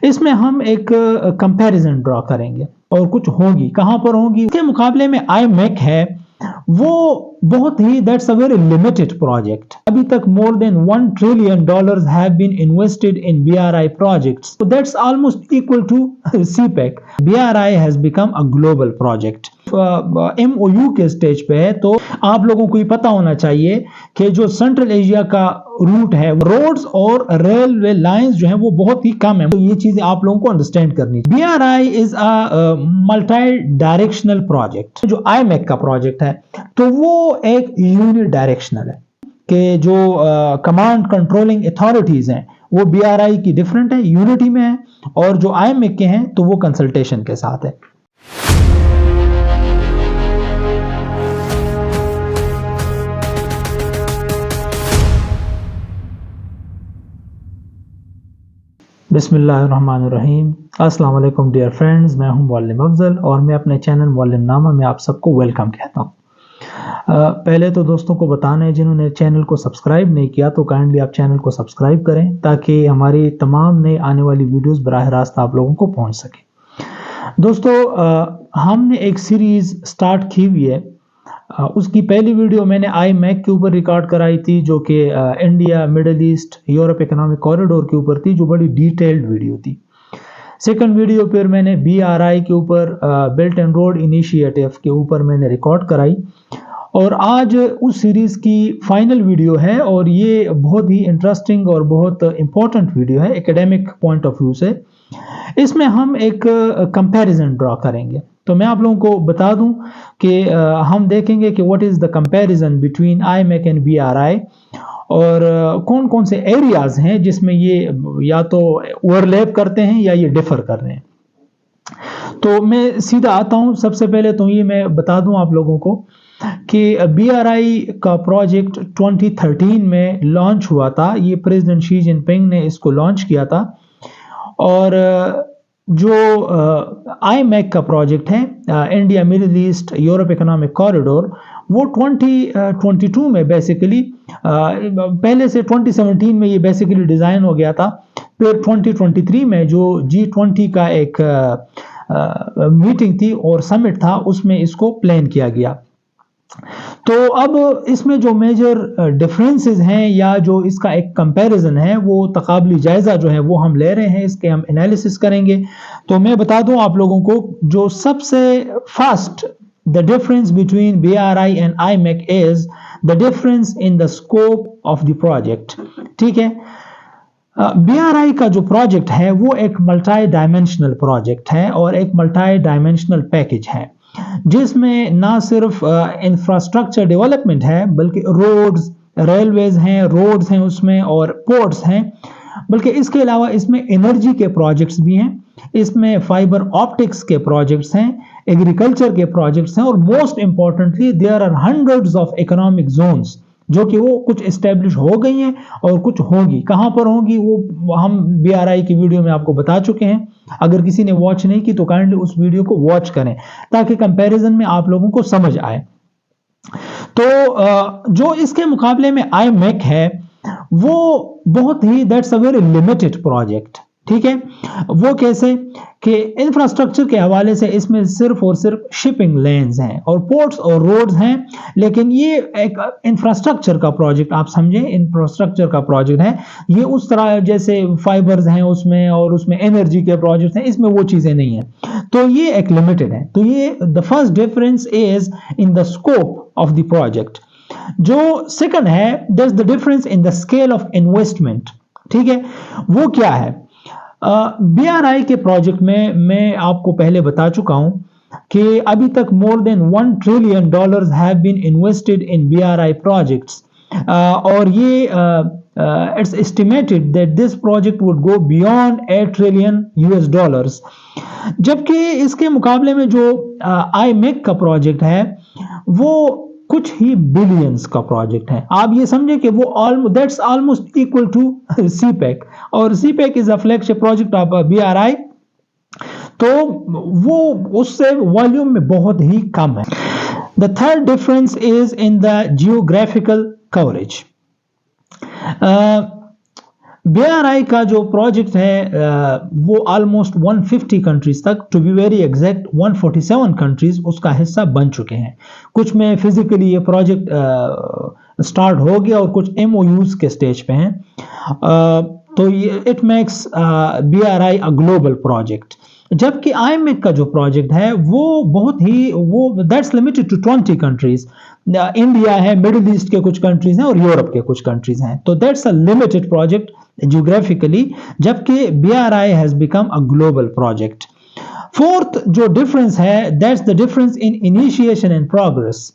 इसमें हम एक कंपैरिजन ड्रॉ करेंगे और कुछ होगी, कहां पर होगी इसके मुकाबले में IMEC है वो बहुत ही that's a very limited project. अभी तक more than $1 trillion have been invested in BRI projects, so that's almost equal to CPEC. BRI has become a global project. MOU के स्टेज पे है, तो आप लोगों को ये पता होना चाहिए कि जो सेंट्रल एशिया का रूट है, रोड्स और रेलवे लाइंस जो है वो बहुत ही कम है, तो ये चीजें आप लोगों को अंडरस्टैंड करनी चाहिए। BRI is a multi directional project. जो IMEC का प्रोजेक्ट है तो वो एक यूनि डायरेक्शनल है कि जो कमांड कंट्रोलिंग अथॉरिटीज हैं वो BRI की डिफरेंट है, यूनिटी में है, और जो IMEC के हैं तो वो कंसल्टेशन के साथ है। बिस्मिल्लाहिर्रहमानिर्रहीम। अस्सलाम वालेकुम डियर फ्रेंड्स, मैं हूं मुअल्लिम अफजल और मैं अपने चैनल मुअल्लिम नामा में आप सबको वेलकम कहता हूं। पहले तो दोस्तों को बताना है जिन्होंने चैनल को सब्सक्राइब नहीं किया तो काइंडली आप चैनल को सब्सक्राइब करें ताकि हमारी तमाम नई आने वाली वीडियोस बराह रास्त आप लोगों को पहुंच सके। दोस्तों हमने एक सीरीज स्टार्ट की हुई है। उसकी पहली वीडियो मैंने IMEC के ऊपर रिकॉर्ड कराई थी जो कि India middle east Europe economic corridor के ऊपर थी, जो बड़ी डिटेल्ड वीडियो थी। सेकंड वीडियो फिर मैंने BRI के ऊपर बेल्ट एंड रोड इनिशिएटिव के ऊपर मैंने रिकॉर्ड कराई, और आज उस सीरीज की फाइनल वीडियो है और ये बहुत ही इंटरेस्टिंग और बहुत इंपॉर्टेंट वीडियो है एकेडमिक पॉइंट ऑफ व्यू से। इसमें हम एक कंपैरिजन ड्रॉ करेंगे। तो मैं आप लोगों को बता दूं कि हम देखेंगे कि what is the comparison between IMEC and BRI और कौन कौन से एरियाज हैं जिसमें ये या तो ओवरलैप करते हैं या ये डिफर कर रहे हैं। तो मैं सीधा आता हूं। सबसे पहले तो ये मैं बता दूं आप लोगों को कि BRI का प्रोजेक्ट 2013 में लॉन्च हुआ था। ये प्रेसिडेंट शी जिनपिंग ने इसको लॉन्च किया था, और जो IMEC का प्रोजेक्ट है India middle east Europe economic corridor, वो 2022 में बेसिकली पहले से 2017 में ये बेसिकली डिज़ाइन हो गया था। फिर 2023 में जो G20 का एक मीटिंग थी और समिट था उसमें इसको प्लान किया गया। तो अब इसमें जो मेजर डिफरेंसेस हैं या जो इसका एक कंपैरिजन है वो तकाबली जायजा जो है वो हम ले रहे हैं, इसके हम एनालिसिस करेंगे। तो मैं बता दूं आप लोगों को जो सबसे first the difference between BRI and IMEC is the difference in the scope of the project. ठीक है, BRI का जो प्रोजेक्ट है वो एक मल्टी डायमेंशनल प्रोजेक्ट है और एक मल्टी डायमेंशनल पैकेज है जिसमें ना सिर्फ इंफ्रास्ट्रक्चर डेवलपमेंट है बल्कि रोड्स, रेलवेज हैं, रोड्स हैं उसमें और पोर्ट्स हैं, बल्कि इसके अलावा इसमें एनर्जी के प्रोजेक्ट्स भी हैं, इसमें फाइबर ऑप्टिक्स के प्रोजेक्ट्स हैं, एग्रीकल्चर के प्रोजेक्ट्स हैं, और most importantly there are hundreds of economic zones जो कि वो कुछ एस्टेब्लिश हो गई हैं और कुछ होंगी। कहां पर होंगी वो हम BRI की वीडियो में आपको बता चुके हैं। अगर किसी ने वॉच नहीं की तो काइंडली उस वीडियो को वॉच करें ताकि कंपैरिजन में आप लोगों को समझ आए। तो जो इसके मुकाबले में IMEC है वो बहुत ही that's a very limited project. ठीक है, वो कैसे कि इंफ्रास्ट्रक्चर के हवाले से इसमें सिर्फ और सिर्फ शिपिंग लेन्स हैं और पोर्ट्स और रोड्स हैं, लेकिन ये एक इंफ्रास्ट्रक्चर का प्रोजेक्ट आप समझें, इंफ्रास्ट्रक्चर का प्रोजेक्ट है ये। उस तरह जैसे फाइबर्स हैं उसमें और उसमें एनर्जी के प्रोजेक्ट्स हैं, इसमें वो चीजें नहीं है, तो ये एक लिमिटेड है। तो ये the first difference is in the scope of the project. जो सेकंड है that's the difference in the scale of investment. ठीक है, वो क्या है? BRI के प्रोजेक्ट में मैं आपको पहले बता चुका हूं कि अभी तक more than $1 trillion have been invested in BRI projects, और ये it's estimated that this project would go beyond $8 trillion. जबकि इसके मुकाबले में जो IMEC का प्रोजेक्ट है वो कुछ ही बिलियंस का प्रोजेक्ट है। आप ये समझे कि वो that's almost equal to CPEC, और CPEC is a flagship project of BRI, तो वो उससे वॉल्यूम में बहुत ही कम है। The third difference is in the geographical coverage. BRI का जो प्रोजेक्ट है वो ऑलमोस्ट 150 कंट्रीज तक, to be very exact 147 countries उसका हिस्सा बन चुके हैं। कुछ में फिजिकली ये प्रोजेक्ट स्टार्ट हो गया और कुछ MOUs के स्टेज पे हैं। तो ये it makes BRI a global project. जबकि IMEC का जो प्रोजेक्ट है वो बहुत ही that's limited to 20 countries. India है, मिडिल ईस्ट के कुछ कंट्रीज हैं और यूरोप के कुछ कंट्रीज हैं, तो that's a limited project geographically, जबकि BRI has become a global project. Fourth जो डिफरेंस है, that's the difference in initiation and progress.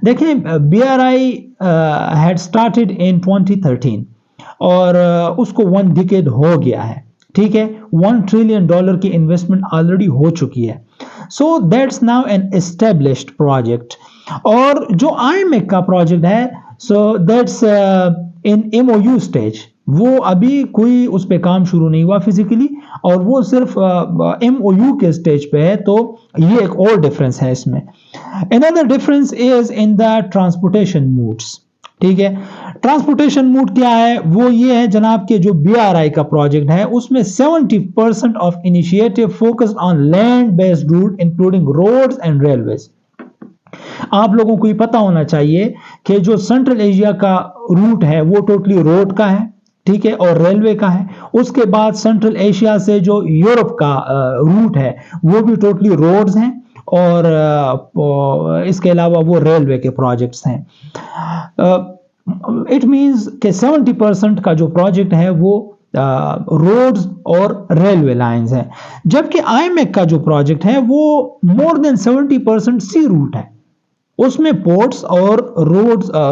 देखिए, BRI हैड स्टार्टेड इन 2013 और उसको 1 डिकेड हो गया है, ठीक है। $1 ट्रिलियन की इन्वेस्टमेंट ऑलरेडी हो चुकी है। So that's now an established project. और जो IMEC का प्रोजेक्ट है, so that's in MOU stage. वो अभी कोई उस पे काम शुरू नहीं हुआ फिजिकली, और वो सिर्फ MOU के स्टेज पे है। तो ये एक और डिफरेंस है इसमें। Another difference is in the transportation modes, ठीक है। ट्रांसपोर्टेशन मूड क्या है? वो ये है जनाब के जो BRI का प्रोजेक्ट है उसमें 70% of initiative focused on land based route including roads and railways. आप लोगों को ये पता होना चाहिए कि जो सेंट्रल एशिया का रूट है वो टोटली रोड का है, ठीक है, और रेलवे का है। उसके बाद सेंट्रल एशिया से जो यूरोप का रूट है वो भी टोटली रोड्स हैं, और इसके अलावा वो रेलवे के प्रोजेक्ट्स हैं। इट मींस कि 70% का जो प्रोजेक्ट है वो रोड्स और रेलवे लाइंस हैं, जबकि IMEC का जो प्रोजेक्ट है वो मोर देन 70% सी रूट है। उसमें पोर्ट्स और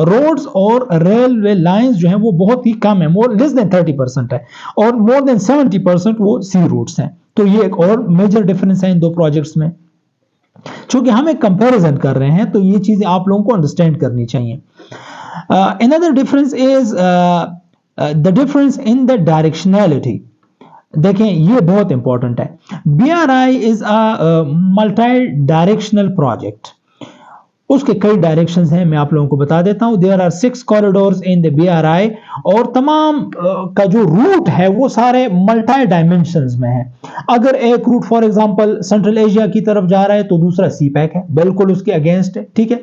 रोड्स और रेलवे लाइंस जो हैं वो बहुत ही कम है, मोर लेस देन 30% है, और मोर देन 70% वो सी रूट्स हैं। तो ये एक और मेजर डिफरेंस है इन दो प्रोजेक्ट्स में। चूंकि हम एक कंपैरिजन कर रहे हैं तो ये चीजें आप लोगों को अंडरस्टैंड करनी चाहिए। Another difference is the difference in the directionality। देखें, ये बहुत इंपॉर्टेंट है। BRI is a multi directional project. उसके कई डायरेक्शंस हैं, मैं आप लोगों को बता देता हूं। There are 6 corridors in the BRI, और तमाम का जो रूट है वो सारे मल्टी डायमेंशंस में है। अगर एक route for example Central Asia की तरफ जा रहा है तो दूसरा CPEC है, बिल्कुल उसके अगेंस्ट है, ठीक है।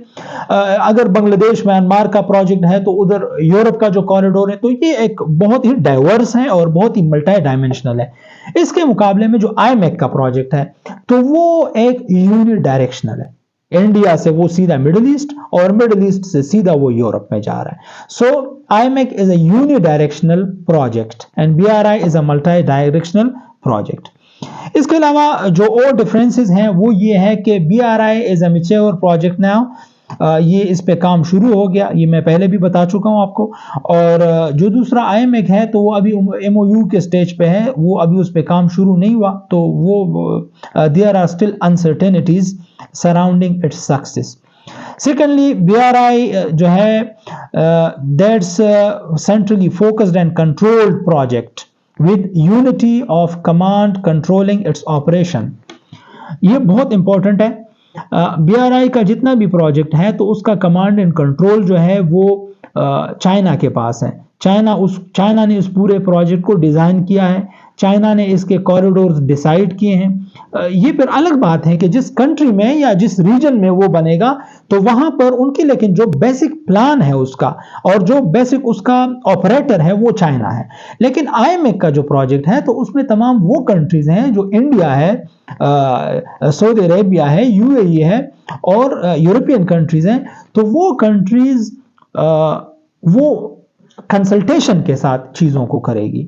अगर बांग्लादेश म्यांमार का प्रोजेक्ट है तो उधर यूरोप का जो कॉरिडोर है, तो ये एक बहुत ही डाइवर्स है और बहुत ही मल्टी डायमेंशनल है। इसके मुकाबले में जो IMEC का प्रोजेक्ट है तो वो एक यूनिडायरेक्शनल है। इंडिया से वो सीधा मिडिल ईस्ट, और मिडिल ईस्ट से सीधा वो यूरोप में जा रहा है। सो IMEC is a unidirectional project and BRI is a multi directional project. इसके अलावा जो और डिफरेंसेस हैं वो ये है कि BRI is a mature project now. ये इस पे काम शुरू हो गया, ये मैं पहले भी बता चुका हूं आपको। और जो दूसरा IMEC है तो वो अभी MOU के स्टेज पे है, वो अभी उस पे काम शुरू नहीं हुआ। तो वो there are still uncertainties surrounding its success. Secondly, BRI जो है that's centrally focused and controlled project with unity of command controlling its operation. ये बहुत इंपॉर्टेंट है। BRI का जितना भी प्रोजेक्ट है तो उसका कमांड एंड कंट्रोल जो है वो चाइना के पास है। चाइना ने उस पूरे प्रोजेक्ट को डिजाइन किया है, चाइना ने इसके कॉरिडोर्स डिसाइड किए हैं। ये फिर अलग बात है कि जिस कंट्री में या जिस रीजन में वो बनेगा तो वहां पर उनके, लेकिन जो बेसिक प्लान है उसका और जो बेसिक उसका ऑपरेटर है वो चाइना है। लेकिन IMEC का जो प्रोजेक्ट है तो उसमें तमाम वो कंट्रीज हैं जो इंडिया है, सऊदी अरेबिया है, UAE है और यूरोपियन कंट्रीज हैं। तो वो कंट्रीज वो कंसल्टेशन के साथ चीजों को करेगी।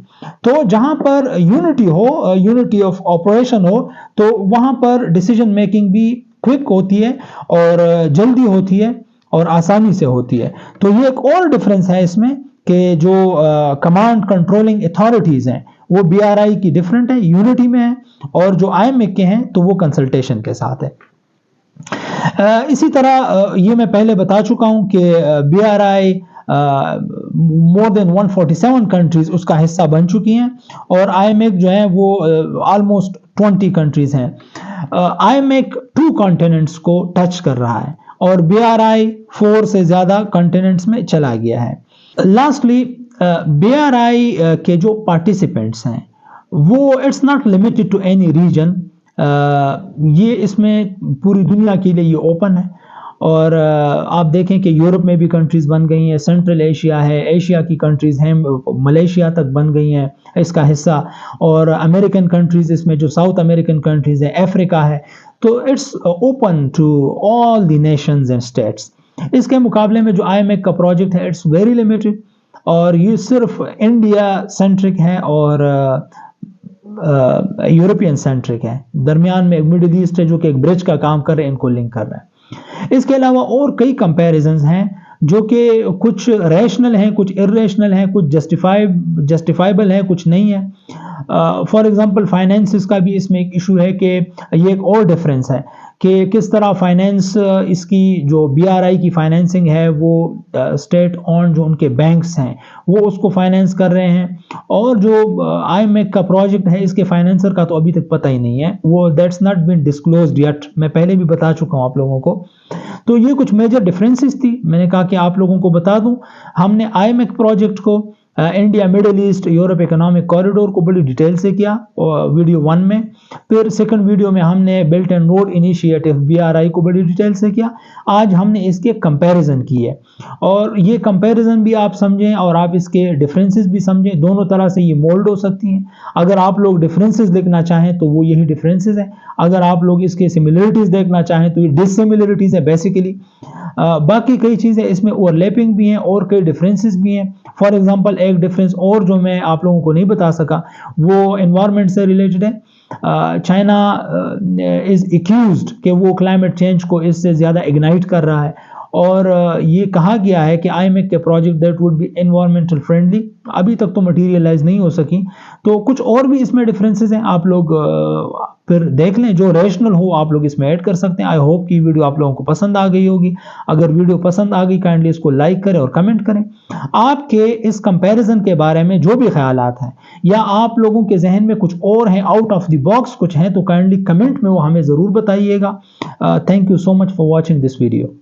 तो जहां पर यूनिटी हो, यूनिटी ऑफ ऑपरेशन हो, तो वहां पर डिसीजन मेकिंग भी क्विक होती है और जल्दी होती है और आसानी से होती है। तो ये एक और डिफरेंस है इसमें कि जो कमांड कंट्रोलिंग अथॉरिटीज हैं वो BRI की डिफरेंट है, यूनिटी में है, और जो IMEC के हैं तो वो कंसल्टेशन के साथ है। इसी तरह ये मैं पहले बता चुका हूं कि BRI मोर देन 147 कंट्रीज उसका हिस्सा बन चुकी हैं, और IMEC जो है वो ऑलमोस्ट 20 कंट्रीज हैं। IMEC 2 कॉन्टिनेंट्स को टच कर रहा है और BRI 4 से ज्यादा कॉन्टिनेंट्स में चला गया है। लास्टली, BRI के जो पार्टिसिपेंट्स हैं वो it's not limited to any region, ये इसमें पूरी दुनिया के लिए ये ओपन है। और आप देखें कि यूरोप में भी कंट्रीज़ बन गई हैं, सेंट्रल एशिया है, एशिया की कंट्रीज़ हैं, मलेशिया तक बन गई हैं इसका हिस्सा, और अमेरिकन कंट्रीज़ इसमें जो साउथ अमेरिकन कंट्रीज़ हैं, अफ्रीका है, तो it's open to all the nations and states. इसके मुकाबले में जो IMEC का प्रोजेक्ट है इट्स वेरी लिमिटेड, और ये सिर्फ इंडिया सेंट्रिक है और यूरोपियन सेंट्रिक है। दरमियान में मिडिल ईस्ट है जो कि एक ब्रिज का काम कर रहे हैं, इनको लिंक कर रहा है। इसके अलावा और कई कंपैरिजंस हैं जो कि कुछ रैशनल हैं, कुछ इर्रेशनल हैं, कुछ जस्टिफाइबल है, कुछ नहीं है। फॉर एग्जांपल फाइनेंसिस का भी इसमें एक इशू है कि ये एक और डिफरेंस है कि किस तरह फाइनेंस इसकी जो BRI की फाइनेंसिंग है वो स्टेट ऑन जो उनके बैंक्स हैं वो उसको फाइनेंस कर रहे हैं, और जो IMEC का प्रोजेक्ट है इसके फाइनेंसर का तो अभी तक पता ही नहीं है, वो that's not been disclosed yet. मैं पहले भी बता चुका हूं आप लोगों को। तो ये कुछ मेजर डिफरेंसेस थी, मैंने कहा कि आप लोगों को बता दूं। हमने IMEC प्रोजेक्ट को India middle east Europe economic corridor को बड़ी डिटेल से किया वीडियो 1 में। फिर सेकंड वीडियो में हमने belt and road initiative BRI को बड़ी डिटेल से किया। आज हमने इसके कंपैरिजन की है, और ये कंपैरिजन भी आप समझें और आप इसके डिफरेंसेस भी समझें, दोनों तरह से ये मोल्ड हो सकती हैं। अगर आप लोग डिफरेंसेस देखना चाहें तो वो यही डिफरेंसेस हैं, अगर आप लोग इसके सिमिलरिटीज देखना चाहें तो ये डिससिमिलरिटीज है बेसिकली। बाकी कई चीज़ें इसमें ओवरलैपिंग भी हैं और कई डिफरेंसेस भी हैं। फॉर एग्जांपल एक डिफरेंस और जो मैं आप लोगों को नहीं बता सका वो एनवायरनमेंट से रिलेटेड है। चाइना इज एक्यूज्ड कि वो क्लाइमेट चेंज को इससे ज़्यादा इग्नाइट कर रहा है, और ये कहा गया है कि IMEC के project that would be environmental friendly अभी तक तो मटीरियलाइज नहीं हो सकी। तो कुछ और भी इसमें डिफरेंसेस हैं, आप लोग फिर देख लें, जो रैशनल हो आप लोग इसमें ऐड कर सकते हैं। आई होप कि वीडियो आप लोगों को पसंद आ गई होगी। अगर वीडियो पसंद आ गई काइंडली इसको लाइक करें और कमेंट करें। आपके इस कंपैरिजन के बारे में जो भी ख्यालात हैं या आप लोगों के जहन में कुछ और हैं, आउट ऑफ द बॉक्स कुछ हैं, तो काइंडली कमेंट में वो हमें ज़रूर बताइएगा। Thank you so much for watching this video.